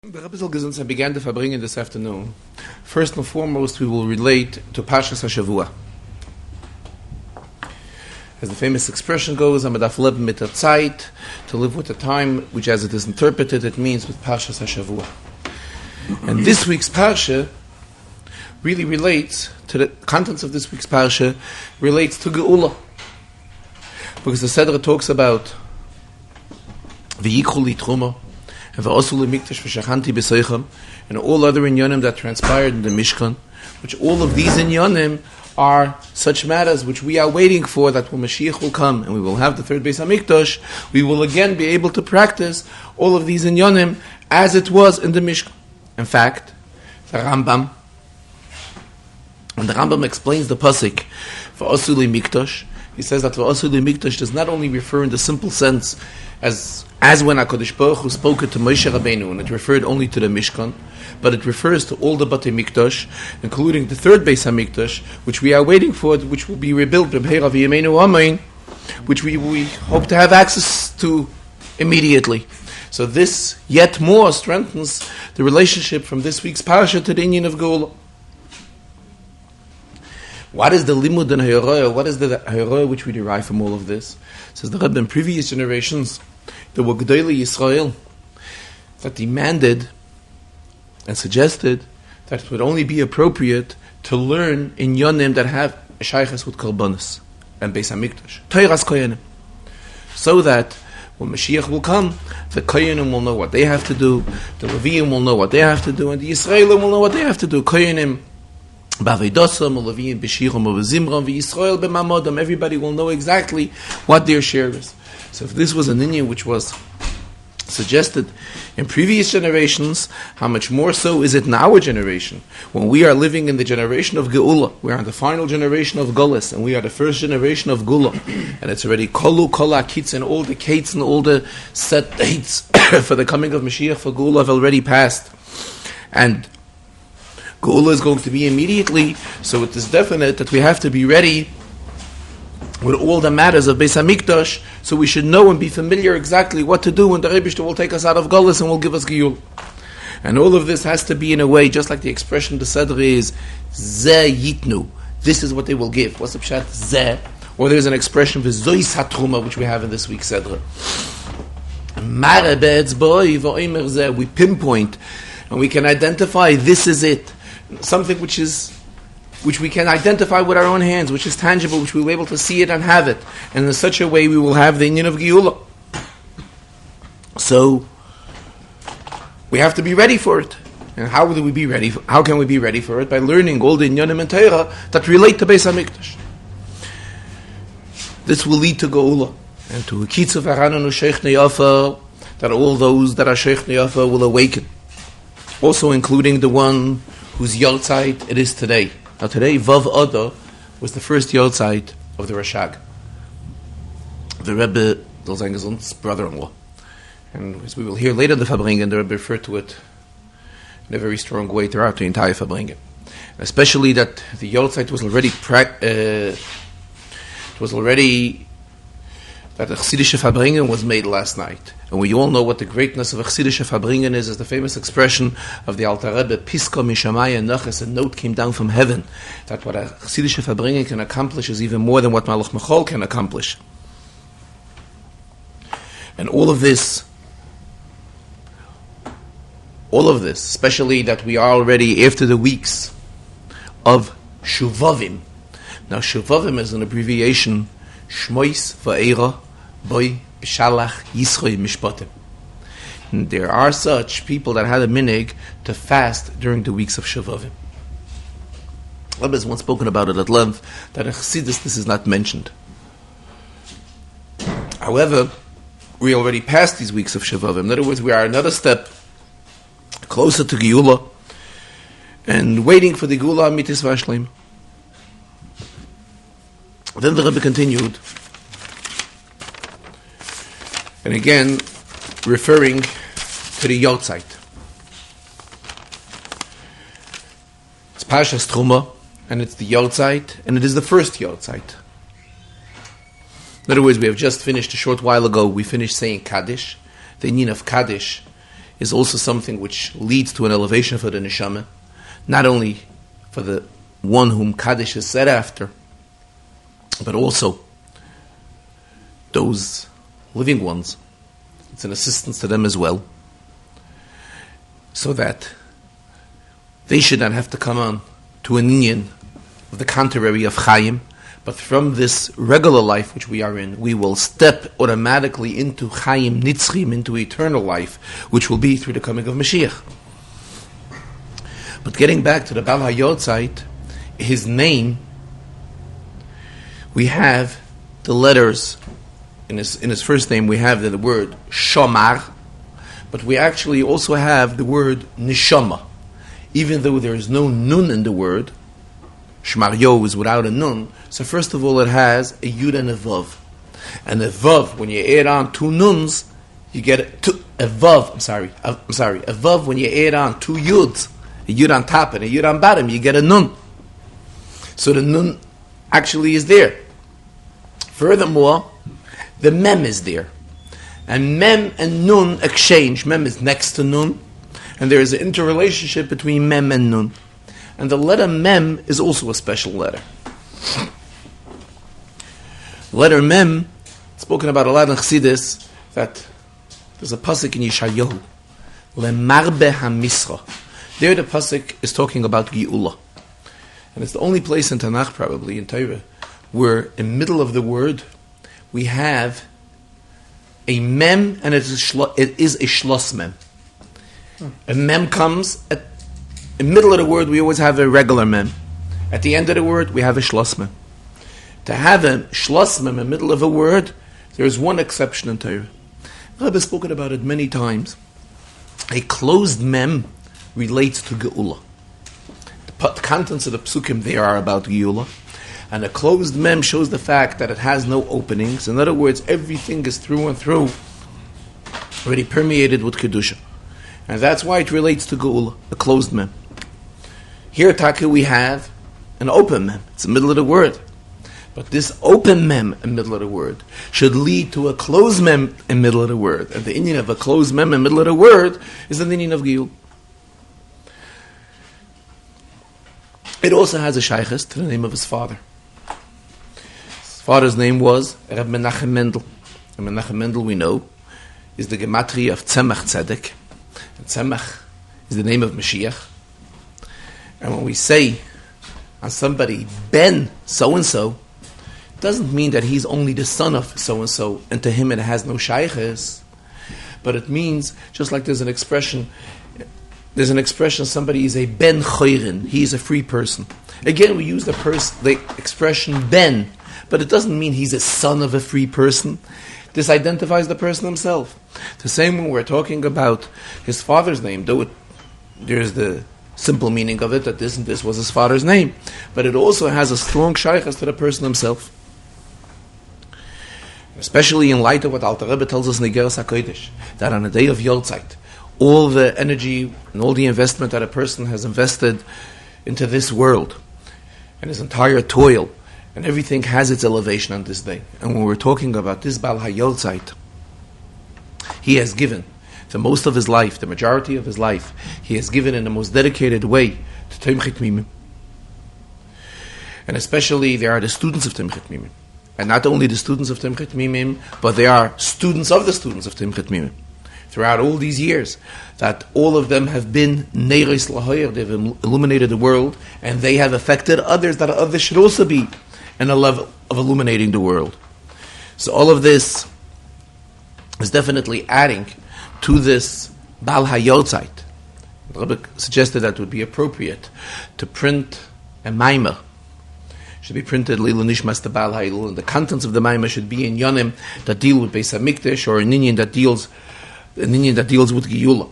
The Rebbe began to Farbrengen this afternoon. First and foremost, we will relate to Parshas HaShavua. As the famous expression goes, "Am darf leben mit der Zeit," to live with the time, which as it is interpreted, it means with Parshas HaShavua. And this week's Parsha really relates to the contents of this week's Parsha, relates to Geula. Because the Chazarah talks about V'yikhu li Terumah, and v'osu lemikdash v'shachanti b'seichem, and all other inyanim that transpired in the Mishkan, which all of these inyanim are such matters which we are waiting for, that when Mashiach will come and we will have the third Beis HaMikdash, we will again be able to practice all of these inyanim as it was in the Mishkan. In fact, the Rambam, when the Rambam explains the pasuk v'osu lemikdash, he says that v'osu lemikdash does not only refer in the simple sense as when HaKadosh Baruch Hu spoke it to Moshe Rabbeinu, and it referred only to the Mishkan, but it refers to all the Batei Mikdash, including the third Beis HaMikdash, which we are waiting for, which will be rebuilt, which we hope to have access to immediately. So this yet more strengthens the relationship from this week's Parasha to the Inyan of Geula. What is the limud and hayroah? What is the hayroah which we derive from all of this? Says the Rebbe, in previous generations, there were Gedolei Yisrael that demanded and suggested that it would only be appropriate to learn in Yonim that have a shaychus with Karbonos and Beis HaMikdash, Teiras Koyanim, so that when Mashiach will come, the Koyanim will know what they have to do, the Leviim will know what they have to do, and the Yisraelim will know what they have to do. Koyanim B'avedosam, Leviim B'shiram, B'zimram, V'Yisrael B'mamodam. Everybody will know exactly what their share is. So if this was an inyan which was suggested in previous generations, how much more so is it in our generation, when we are living in the generation of Geula? We are in the final generation of Gullus, and we are the first generation of Gula. And it's already Kolu, Kola, Kitz, and all the Kates and all the set dates for the coming of Mashiach for Geula have already passed. And Geula is going to be immediately, so it is definite that we have to be ready with all the matters of Beis HaMikdash, so we should know and be familiar exactly what to do when the Rebbe will take us out of Golus and will give us Giyul. And all of this has to be in a way, just like the expression the Chazarah is, Zeh Yitnu. This is what they will give. What's the pshat? Zeh. Or there's an expression, V'zois HaTruma, which we have in this week's Chazarah. Mare be'etzboi v'oimer zeh. We pinpoint, and we can identify, this is it. Something which we can identify with our own hands, which is tangible, which we'll be able to see it and have it. And in such a way we will have the inyan of Geula. So, we have to be ready for it. And how can we be ready for it? By learning all the inyanim and Torah that relate to Beis HaMikdash. This will lead to Geula. And to Kitzav Harananu Sheikh Neyafa, that all those that are Sheikh Neyafa will awaken. Also including the one whose Yortzeit it is today. Now today, Vav Oda was the first Yortzeit of the Rashag, the Rebbe Zolzangazon's brother-in-law. And as we will hear later in the Farbrengen, the Rebbe referred to it in a very strong way throughout the entire Farbrengen. Especially that the Yortzeit was already that the Chassidische Farbrengen was made last night. And we all know what the greatness of a Chassidische Farbrengen is the famous expression of the Alter Rebbe, Piska Mishamaya Naches, a note came down from heaven, that what a Chassidische Farbrengen can accomplish is even more than what Malach Mechol can accomplish. And all of this, especially that we are already after the weeks of Shuvavim. Now Shuvavim is an abbreviation, Shmois Va'era Boy B'Shalach Yisroy Mishpatim. There are such people that had a minig to fast during the weeks of Shavavim. Rebbe has once spoken about it at length, that in Chassidus this is not mentioned. However, we already passed these weeks of Shavavim. In other words, we are another step closer to Geula and waiting for the Geula Amitis Vashleim. Then the Rebbe continued, and again, referring to the Yortzeit. It's Parshas Terumah, and it's the Yortzeit, and it is the first Yortzeit. In other words, we have just finished a short while ago, we finished saying Kaddish. The inyan of Kaddish is also something which leads to an elevation for the neshama, not only for the one whom Kaddish is said after, but also those living ones. It's an assistance to them as well, so that they should not have to come on to an inyan of the contrary of Chaim, but from this regular life which we are in, we will step automatically into Chaim Nitzchim, into eternal life, which will be through the coming of Mashiach. But getting back to the Baal HaYotzait, his name, we have the letters, in his first name we have the word Shomar, but we actually also have the word Neshama. Even though there is no nun in the word, Shmaryo is without a nun, so first of all it has a yud and a vav. And a vav, when you add on two nuns, you get a vav, a vav, when you add on two yuds, a yud on top and a yud on bottom, you get a nun. So the nun actually is there. Furthermore, the mem is there. And mem and nun exchange. Mem is next to nun, and there is an interrelationship between mem and nun. And the letter mem is also a special letter. Letter mem, spoken about a lot in Chassidus, that there's a pasuk in Yeshayahu, lemarbe hamischa. There the pasuk is talking about Geula. And it's the only place in Tanakh, probably, in Torah, where in the middle of the word, we have a mem, and it is a shlos mem. A mem comes at in the middle of the word. We always have a regular mem. At the end of the word, we have a shlos mem. To have a shlos mem in the middle of a word, there is one exception in Torah. Rebbe has spoken about it many times. A closed mem relates to Geula. The contents of the psukim there are about Geula. And a closed mem shows the fact that it has no openings. In other words, everything is through and through already permeated with Kedusha. And that's why it relates to Geula, a closed mem. Here, Taka, we have an open mem. It's the middle of the word. But this open mem in the middle of the word should lead to a closed mem in the middle of the word. And the inyan of a closed mem in the middle of the word is the inyan of Geula. It also has a shaykhis to the name of his father. His father's name was Reb Menachem Mendel. And Menachem Mendel, we know, is the gematria of Tzemach Tzedek. And Tzemach is the name of Mashiach. And when we say on somebody, Ben so-and-so, it doesn't mean that he's only the son of so-and-so, and to him it has no shaykhis. But it means, just like there's an expression, somebody is a Ben Choyrin, he is a free person. Again, we use the expression Ben, but it doesn't mean he's a son of a free person. This identifies the person himself. The same when we're talking about his father's name, though there's the simple meaning of it, that this and this was his father's name, but it also has a strong shaykhus to the person himself. Especially in light of what Alter Rebbe tells us in Igeres HaKodesh, that on a day of Yortzeit, all the energy and all the investment that a person has invested into this world, and his entire toil, and everything has its elevation on this day. And when we're talking about this Baal HaYotzeit, he has given the most of his life, the majority of his life, he has given in the most dedicated way to Terumah Mimim. And especially there are the students of Terumah Mimim. And not only the students of Terumah Mimim, but they are students of the students of Terumah Mimim. Throughout all these years, that all of them have been Neiros Lahoyer, they've illuminated the world, and they have affected others, that others should also be in a level of illuminating the world. So all of this is definitely adding to this Baal HaYotzeit. The Rebbe suggested that it would be appropriate to print a maimer. It should be printed Leilu Nishmas the Baal HaYilul, and the contents of the maimer should be in Yonim that deal with Beis HaMikdash, or an inyan that deals with Geula.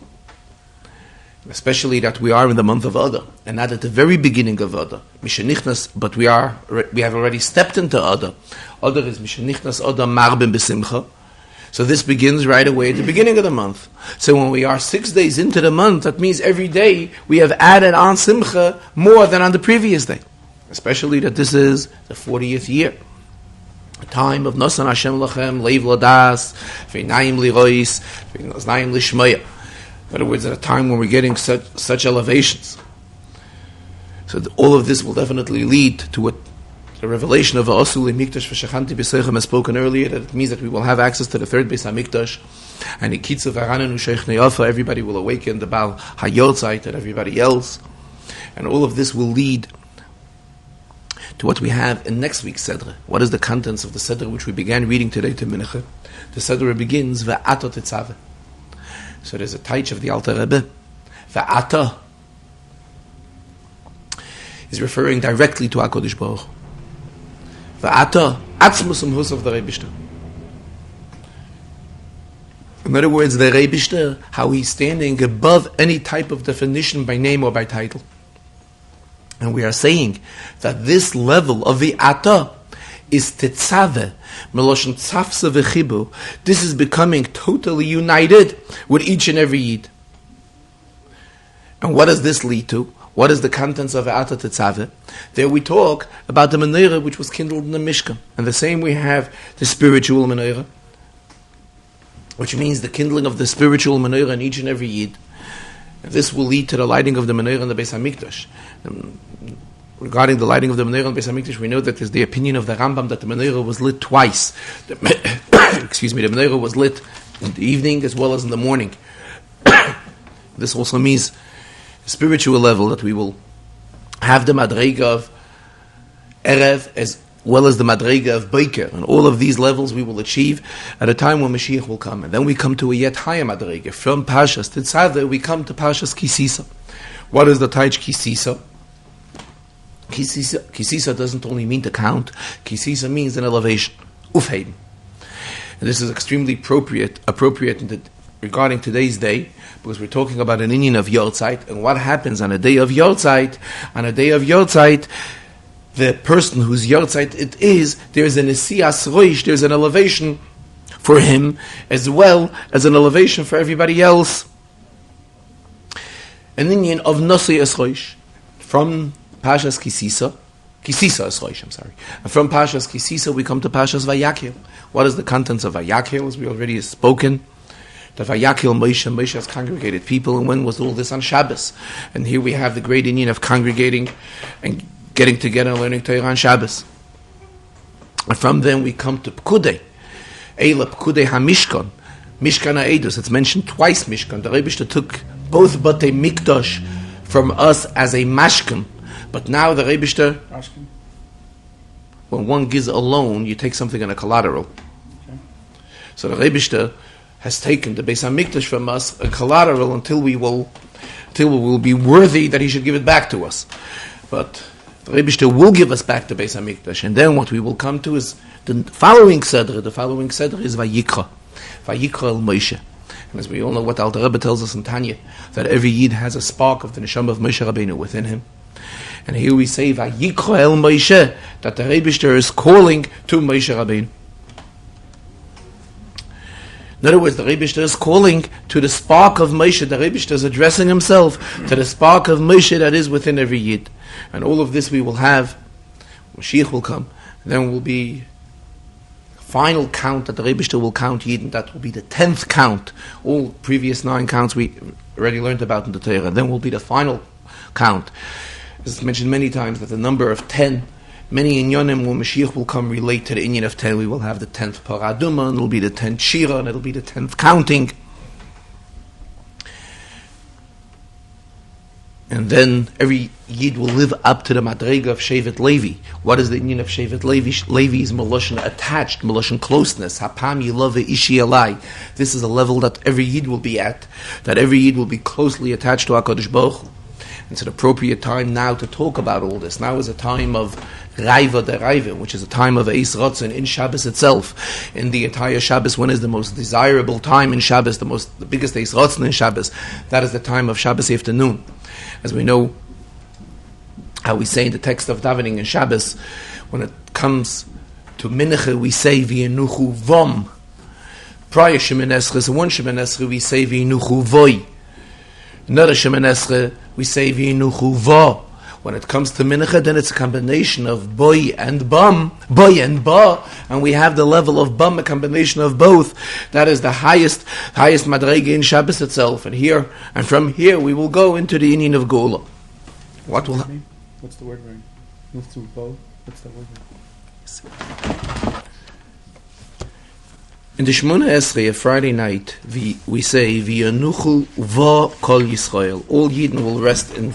Especially that we are in the month of Adar, and not at the very beginning of Adar. Mishenichnas, but we have already stepped into Adar. Adar is Mishenichnas Adar Marbim B'Simcha. So this begins right away at the beginning of the month. So when we are 6 days into the month, that means every day we have added on Simcha more than on the previous day. Especially that this is the 40th year. A time of Nasan Hashem Lachem, Leiv Ladas, V'nayim Lirois, V'naznayim Lishmaya. In other words, at a time when we're getting such elevations. So all of this will definitely lead to what the revelation of Asuli Mikdash V'Shachanti B'Seichem has spoken earlier, that it means that we will have access to the third Beis HaMikdash, and in Kitzu V'Haranenu Sheikh Neyafa, everybody will awaken the Baal Hayotzait and everybody else, and all of this will lead to what we have in next week's Sedra. What is the contents of the Sedra which we began reading today to Mincha? The Sedra begins V'Ata Tetzaveh. So there's a taich of the Alter Rebbe. V'Ata is referring directly to HaKadosh Baruch Hu. V'Ata Atzmus Hus of the Rebishter. In other words, the Rebishter, how he's standing above any type of definition by name or by title. And we are saying that this level of V'Ata is Tetzaveh, Meloshen Tzafse V'Chibu. This is becoming totally united with each and every Yid. And what does this lead to? What is the contents of V'Ata Tetzaveh? There we talk about the menorah which was kindled in the Mishkan. And the same we have the spiritual menorah, which means the kindling of the spiritual menorah in each and every Yid. And this will lead to the lighting of the menorah in the Beis HaMikdash. Regarding the lighting of the menorah in the Beis HaMikdash, we know that there's the opinion of the Rambam that the menorah was lit twice. The menorah was lit in the evening as well as in the morning. This also means the spiritual level, that we will have the madrega of Erev as well as the madrega of Beiker, and all of these levels we will achieve at a time when Mashiach will come. And then we come to a yet higher madrega. From Pashas Tetzaveh we come to Pashas Kisisa. What is the taich Kisisa? Kisisa doesn't only mean to count. Kisisa means an elevation. Ufheim. And this is extremely appropriate regarding today's day, because we're talking about an inyan of Yortzeit, and what happens on a day of Yortzeit? On a day of Yortzeit, the person whose Yortzeit it is, there's an Esiyas Roish, there's an elevation for him, as well as an elevation for everybody else. An inyan of Nosei Es Roish. From Pashas Kisisa Es Roish, I'm sorry. And from Pashas Kisisa we come to Pashas Vayakil. What is the contents of Vayakil? As we already have spoken, that Vayakil Moshe has congregated people, and when was all this? On Shabbos. And here we have the great inyan of congregating and getting together and learning Torah on Shabbos. And from then we come to Pkudei. Eila Pkudei HaMishkan. Mishkan HaEdus. It's mentioned twice, Mishkan. The Rebishter took both Batei Mikdash from us as a mashkan. But now the Rebishter, when one gives a loan, you take something on a collateral. Okay. So the Rebishter has taken the Beis HaMikdash from us, a collateral, until we will be worthy that he should give it back to us. But the Rebishter will give us back the Beis HaMikdash, and then what we will come to is the following Sedra. The following Sedra is Vayikra El Moshe. And as we all know, what Alter Rebbe tells us in Tanya, that every Yid has a spark of the neshama of Moshe Rabbeinu within him. And here we say Vayikra El Moshe, that the Rebishter is calling to Moshe Rabbeinu. In other words, the Rebishter is calling to the spark of Moshe. The Rebishter is addressing himself to the spark of Moshe that is within every Yid. And all of this we will have. Mashiach will come. And then will be final count that the Rebishter will count Yid, and that will be the 10th count. All previous 9 counts we already learned about in the Torah. And then will be the final count. It's mentioned many times that the number of 10, many inyanim when Mashiach will come relate to the inyan of 10. We will have the 10th paraduma, and it will be the 10th shira, and it will be the 10th counting. And then every Yid will live up to the madrega of Shevet Levi. What is the inyan of Shevet Levi? Levi is Meloshen attached, Meloshen closeness. Hapam Yilove Ishi Alai. This is a level that every Yid will be at, that every Yid will be closely attached to HaKadosh Baruch Hu. It's an appropriate time now to talk about all this. Now is a time of Raiva de Raiva, which is a time of Eis Ratzon in Shabbos itself. In the entire Shabbos, when is the most desirable time in Shabbos, the biggest Eis Ratzon in Shabbos? That is the time of Shabbos afternoon. As we know, how we say in the text of davening in Shabbos, when it comes to Mincha, we say V'yenuchu Vom. Prior Shemin Esrei, so one Shemin Esrei, we say V'yenuchu Voi. Another Shemin Esrei, we say V'yenuchu Vo. When it comes to mincha, then it's a combination of boy and ba, and we have the level of bam, a combination of both. That is the highest madrege in Shabbos itself. And from here, we will go into the inyan of Geula. What's the word ring? Move to bow. What's the word ring? In the Shemona Esrei, Friday night, we say, V'yanuchu va kol Yisrael. All Yidden will rest in.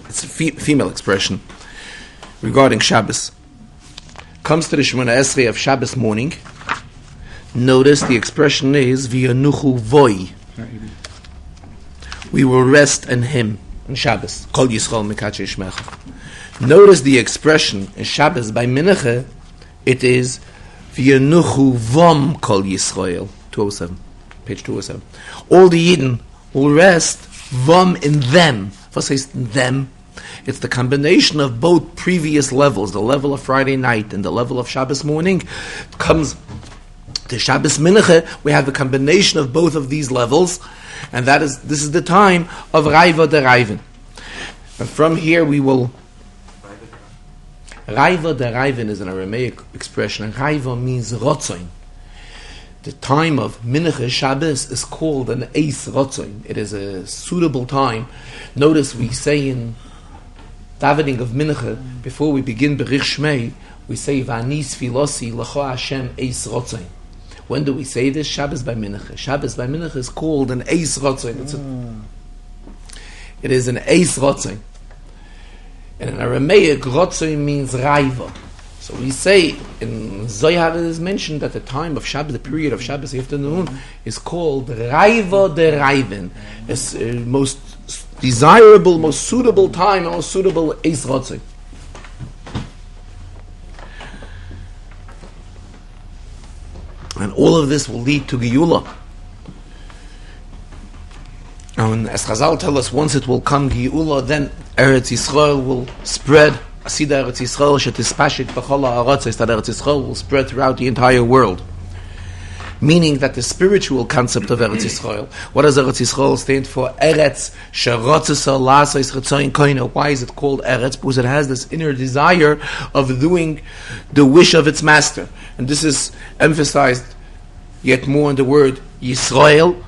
It's a female expression regarding Shabbos. Comes to the Shemona Esrei of Shabbos morning. Notice the expression is, V'yanuchu voi. We will rest in him. On Shabbos. Kol Yisrael mekatche shmecha. Notice the expression in Shabbos by Mincha, it is V'yanuchu vom kol Yisrael. 207. Page 207. All the Yidden will rest vom in them. What says them? It's the combination of both previous levels, the level of Friday night and the level of Shabbos morning. Comes to Shabbos Mincha, we have a combination of both of these levels, and this is the time of Raiva de Raiven. And from here we will... Raiva de Raiven is an Aramaic expression, and Raiva means Rotzoin. The time of Mincha Shabbos is called an Eis Rotzoin. It is a suitable time. Notice we say in davening of Mincha, before we begin Berich Shmei, we say V'anis Filosi L'cho Hashem Eis Rotzoin. When do we say this? Shabbos by Mincha. Shabbos by Mincha is called an Eis Rotzoin. It is an Eis Rotzoin. And in Aramaic, Rotzoin means Raiva. So we say, in Zohar it is mentioned that the time of Shabbos, the period of Shabbos afternoon, is called Raiva de Raiven. It's the most desirable, most suitable time, most suitable Eis Rotzoin. And all of this will lead to Geula. And as Chazal tell us, once it will come Geula, then Eretz Yisrael will spread. Asida Eretz Yisrael shetispashit b'chol ha'aretz, that Eretz Yisrael will spread throughout the entire world. Meaning that the spiritual concept of Eretz Yisrael, what does Eretz Yisrael stand for? Eretz sherotzesa la'asais retzayin koina. Why is it called Eretz? Because it has this inner desire of doing the wish of its master. And this is emphasized yet more in the word Yisrael.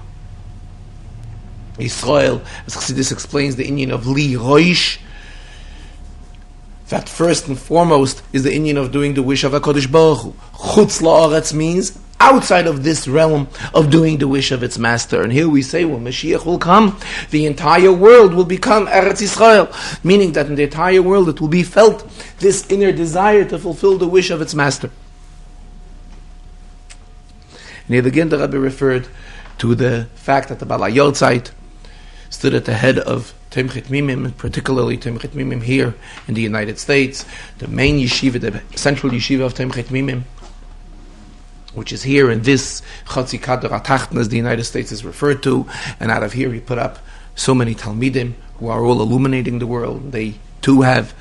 Yisrael, as Chassidus explains the inyan of Li Roish, that first and foremost is the inyan of doing the wish of HaKadosh Baruch Hu. Chutz la'aretz means outside of this realm of doing the wish of its master. And here we say, when Mashiach will come, the entire world will become Eretz Yisrael, meaning that in the entire world it will be felt this inner desire to fulfill the wish of its master. And here again the Rebbe referred to the fact that the Baal HaYortzeit stood at the head of Tomchei Mimim, particularly Tomchei Mimim here in the United States, the main yeshiva, the central yeshiva of Tomchei Mimim, which is here in this Chatzi Kadar HaTachton, as the United States is referred to, and out of here he put up so many Talmidim who are all illuminating the world. They too have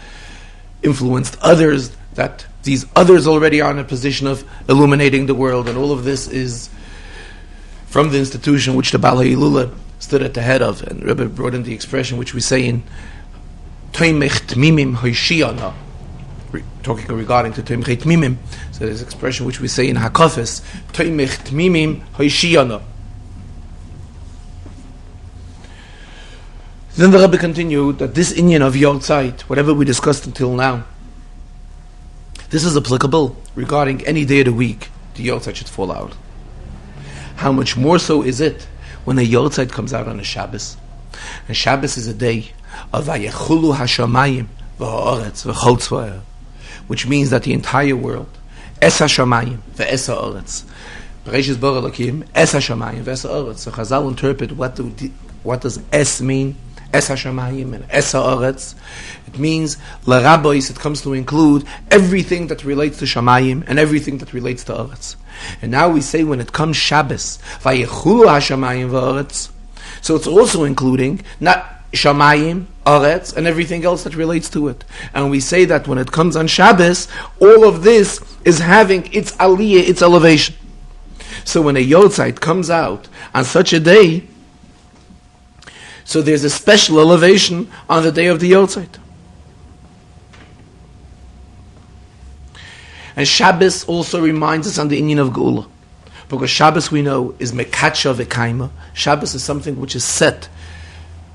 influenced others, that these others already are in a position of illuminating the world, and all of this is from the institution which the Baal HaYilula stood at the head of. And Rebbe brought in the expression which we say in Toimech Tmimim Hoshiyana, talking regarding to Tomchei Mimim. So there's an expression which we say in Hakafes, Toimech Tmimim Hoshiyana. Then the Rebbe continued that this inyan of Yortzeit, whatever we discussed until now, this is applicable regarding any day of the week the Yortzeit should fall out. How much more so is it when a Yortzeit comes out on a Shabbos? And Shabbos is a day of Vayechulu Hashamayim v'ha'aretz v'chol tzva'ah, which means that the entire world, Es Hashamayim v'es ha'aretz, Bereshis bara Elokim, Es Hashamayim v'es ha'aretz. So Chazal interpret what does Es mean? Es Hashamayim and Es ha'aretz. It means l'rabbis. It comes to include everything that relates to Shamayim and everything that relates to Aretz. And now we say when it comes Shabbos, Vayechulu Hashamayim v'aretz, so it's also including not Shamayim, Aretz, and everything else that relates to it. And we say that when it comes on Shabbos, all of this is having its aliyah, its elevation. So when a Yortzeit comes out on such a day, so there's a special elevation on the day of the Yortzeit. And Shabbos also reminds us on the inyan of Geula. Because Shabbos, we know, is mekacha v'kaima. Shabbos is something which is set,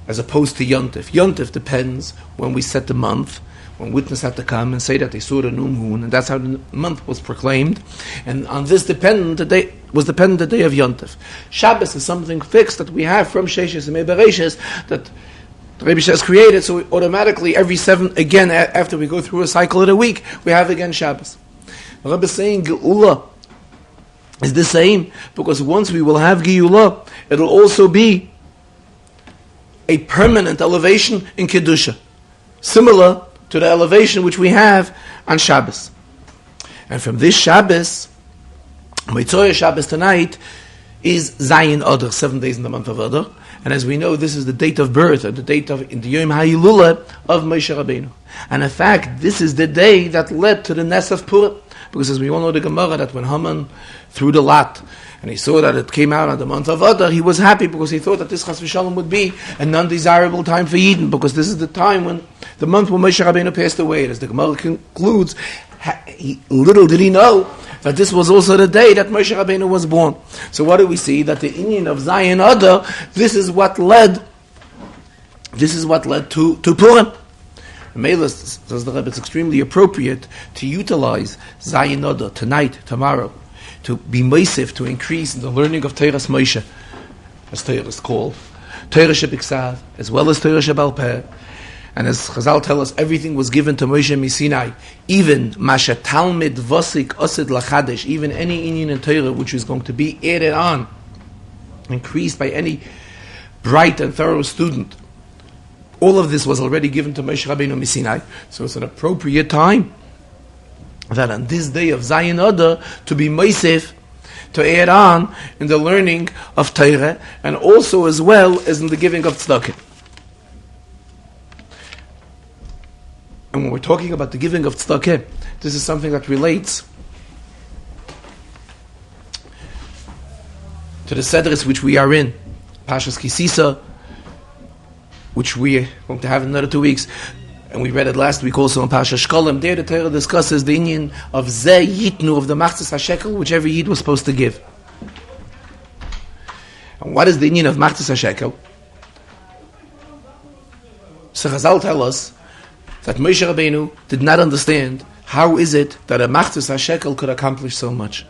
as opposed to Yontif. Yontif depends when we set the month, when witnesses had to come and say that they saw the new moon, and that's how the month was proclaimed. And on this dependent the day of Yontif. Shabbos is something fixed that we have from Sheishes and Mebereshes that the Rebbe has created, so automatically every 7, again, after we go through a cycle of the week, we have again Shabbos. The Rebbe is saying Geula is the same, because once we will have Geula, it'll also be a permanent elevation in Kedusha, similar to the elevation which we have on Shabbos. And from this Shabbos, Moitzoya Shabbos tonight, is Zayin Adar, 7 days in the month of Adar. And as we know, this is the date of birth, or the date of in the Yom HaYilulah of Moshe Rabbeinu. And in fact, this is the day that led to the Nes of Purim. Because as we all know the Gemara, that when Haman threw the lot, and he saw that it came out on the month of Adar, he was happy because he thought that this Chas v'Shalom would be a non-desirable time for Eden, because this is the time when the month when Moshe Rabbeinu passed away. And as the Gemara concludes, little did he know that this was also the day that Moshe Rabbeinu was born. So what do we see? That the inyan of Zayin Adar, this is what led to Purim. Mela, says the Rebbe, it's extremely appropriate to utilize Zayin Adar tonight, tomorrow, to be meisif, to increase in the learning of Teiras Moshe, as Torah is called, Torah Shebiksav, as well as Torah Shebal Peh. And as Chazal tell us, everything was given to Moshe Misinai, even Masha Talmid Vosik Osid Lachadesh, even any inyan in Torah which is going to be added on, increased by any bright and thorough student. All of this was already given to Moshe Rabbeinu Misinai, so it's an appropriate time that on this day of Zayin Adar to be meisif, to add on in the learning of Torah, and also as well as in the giving of tzedakah. And when we're talking about the giving of tzedakah, this is something that relates to the Sedres which we are in, Pashas Kisisa, which we are going to have in another 2 weeks, and we read it last week also in Pashas Shkolim. There the Torah discusses the inyan of Zeh Yitnu, of the Machzis HaShekel, which every Yid was supposed to give. And what is the inyan of Machzis HaShekel? So Chazal tell us that Moshe Rabbeinu did not understand how is it that a Machzis HaShekel could accomplish so much.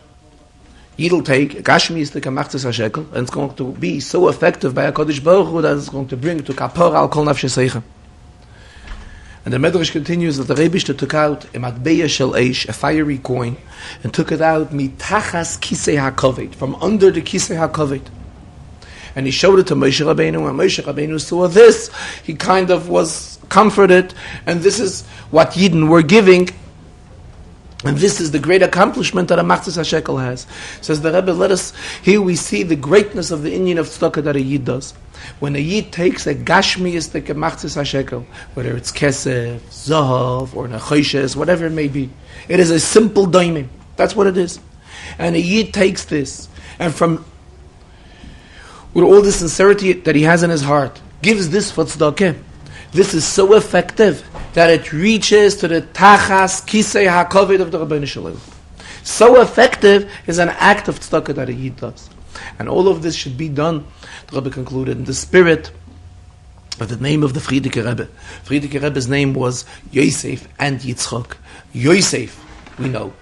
Yid'll take a Gashmiistic Machzis HaShekel, and it's going to be so effective by HaKadosh Baruch Hu that it's going to bring to Kapor al Kol Nafshei Seichem. And the Medrash continues that the Rebishter took out a Matbeya Shel Eish, a fiery coin, and took it out mitachas Kisei HaKavod, from under the Kisei HaKavod. And he showed it to Moshe Rabbeinu. When Moshe Rabbeinu saw this, he kind of was comforted, and this is what Yidden were giving. And this is the great accomplishment that a Machzis HaShekel has. Says the Rebbe, here we see the greatness of the inyan of tzedakah that a Yid does. When a Yid takes a Gashmiistic Machzis HaShekel, whether it's Kesef, Zahav, or Nechoshes, whatever it may be, it is a simple daimim. That's what it is. And a Yid takes this, and with all the sincerity that he has in his heart, gives this for tzedakah. This is so effective that it reaches to the Tachas Kisei HaKavod of the Rabbeinu Shalom. So effective is an act of tzedakah that a Yid does. And all of this should be done, the Rebbe concluded, in the spirit of the name of the Frierdiker Rebbe. Frierdiker Rebbe's name was Yosef and Yitzchak. Yosef, we know,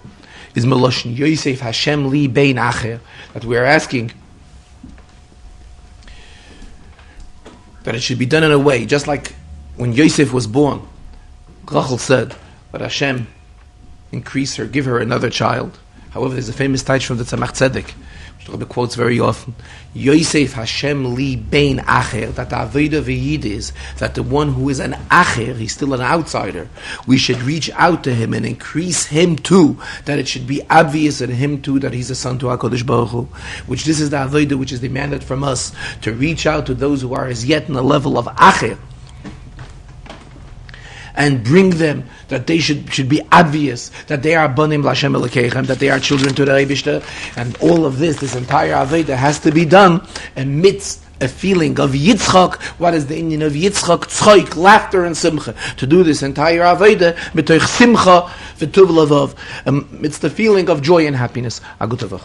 is Meloshin. Yosef Hashem li bein acher. That we are asking that it should be done in a way, just like when Yosef was born, Rachel said, "Let Hashem increase her, give her another child." However, there's a famous taich from the Tzemach Tzedek, which the Rebbe quotes very often. Yosef Hashem li bein acher, that the avodah v'yid is that the one who is an acher, he's still an outsider. We should reach out to him and increase him too, that it should be obvious in him too that he's a son to HaKadosh Baruch Hu. Which this is the avodah which is demanded from us, to reach out to those who are as yet in the level of acher, and bring them, that they should be obvious, that they are banim l'Hashem Elokeichem, that they are children to the Eibishter. And all of this entire Aveda has to be done amidst a feeling of Yitzchak. What is the Indian of Yitzchak? Tzchoik, laughter and simcha. To do this entire Aveda, mitoich simcha v'tuv lavav. It's the feeling of joy and happiness. Agutavach.